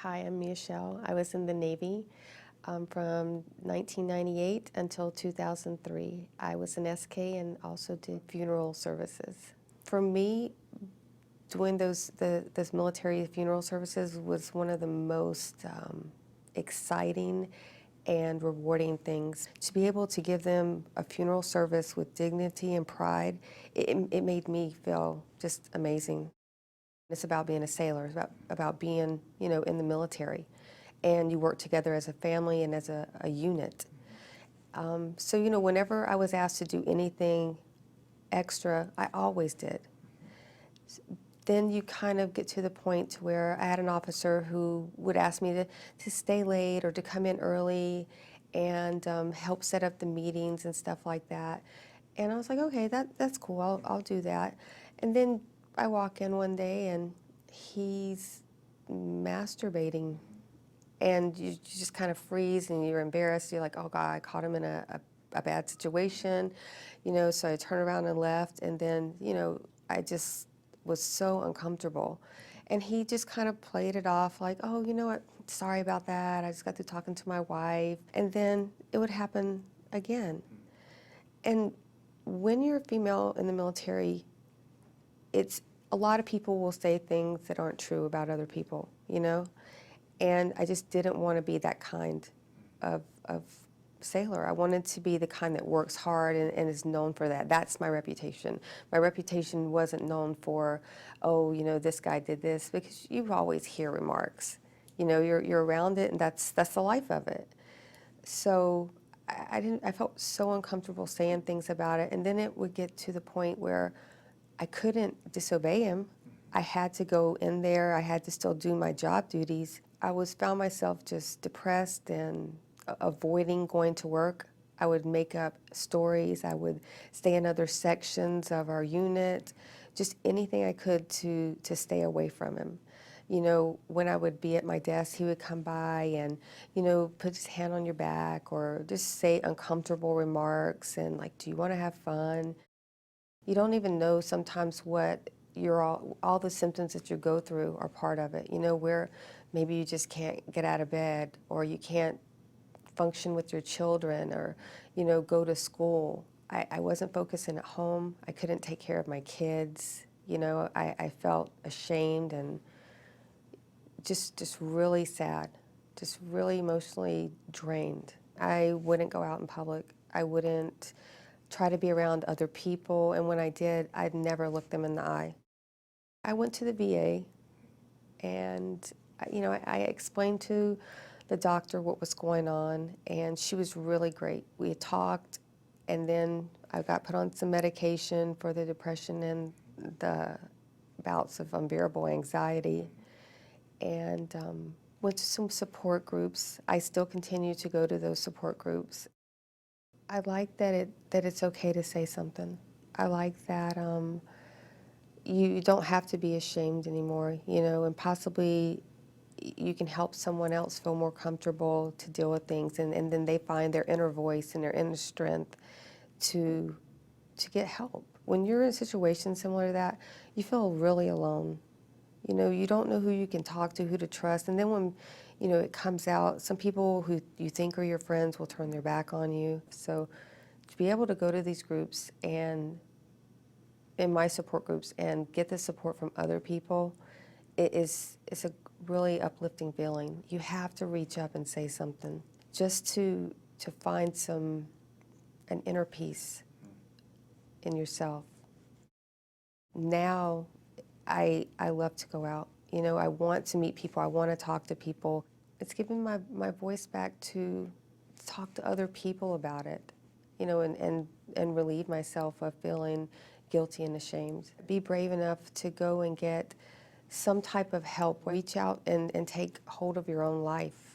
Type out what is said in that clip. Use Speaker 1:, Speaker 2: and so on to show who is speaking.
Speaker 1: Hi, I'm Meachelle. I was in the Navy from 1998 until 2003. I was an SK and also did funeral services. For me, doing those military funeral services was one of the most exciting and rewarding things. To be able to give them a funeral service with dignity and pride, it made me feel just amazing. It's about being a sailor. It's about being, in the military. And you work together as a family and as a unit. So, whenever I was asked to do anything extra, I always did. Then you kind of get to the point to where I had an officer who would ask me to stay late or to come in early and help set up the meetings and stuff like that. And I was like, okay, that's cool, I'll do that. And then I walk in one day and he's masturbating. And you just kind of freeze and you're embarrassed. You're like, oh God, I caught him in a bad situation, so I turned around and left. And then, I just was so uncomfortable. And he just kind of played it off like, oh, you know what, sorry about that. I just got through talking to my wife. And then it would happen again. And when you're a female in the military, it's a lot of people will say things that aren't true about other people. And I just didn't want to be that kind of sailor. I wanted to be the kind that works hard and is known for that. That's my reputation. My reputation wasn't known for, oh, this guy did this, because you always hear remarks. You're around it, and that's the life of it. So I felt so uncomfortable saying things about it, and then it would get to the point where I couldn't disobey him. I had to go in there. I had to still do my job duties. I found myself just depressed and avoiding going to work. I would make up stories. I would stay in other sections of our unit, just anything I could to stay away from him. When I would be at my desk, he would come by and, put his hand on your back or just say uncomfortable remarks and like, do you want to have fun? You don't even know sometimes what all the symptoms that you go through are part of it. Where maybe you just can't get out of bed, or you can't function with your children, or, go to school. I wasn't focusing at home. I couldn't take care of my kids. I felt ashamed and just really sad, just really emotionally drained. I wouldn't go out in public. I wouldn't try to be around other people, and when I did, I'd never look them in the eye. I went to the VA, and I explained to the doctor what was going on, and she was really great. We had talked, and then I got put on some medication for the depression and the bouts of unbearable anxiety, and went to some support groups. I still continue to go to those support groups. I like that it's okay to say something. I like that you don't have to be ashamed anymore, and possibly you can help someone else feel more comfortable to deal with things, and then they find their inner voice and their inner strength to get help. When you're in a situation similar to that, you feel really alone. You don't know who you can talk to, who to trust, and then when it comes out, some people who you think are your friends will turn their back on you. So to be able to go to these groups and in my support groups and get the support from other people, it's a really uplifting feeling. You have to reach up and say something just to find an inner peace in yourself. Now I love to go out. I want to meet people. I want to talk to people. It's giving my voice back to talk to other people about it, and relieve myself of feeling guilty and ashamed. Be brave enough to go and get some type of help. Reach out and take hold of your own life.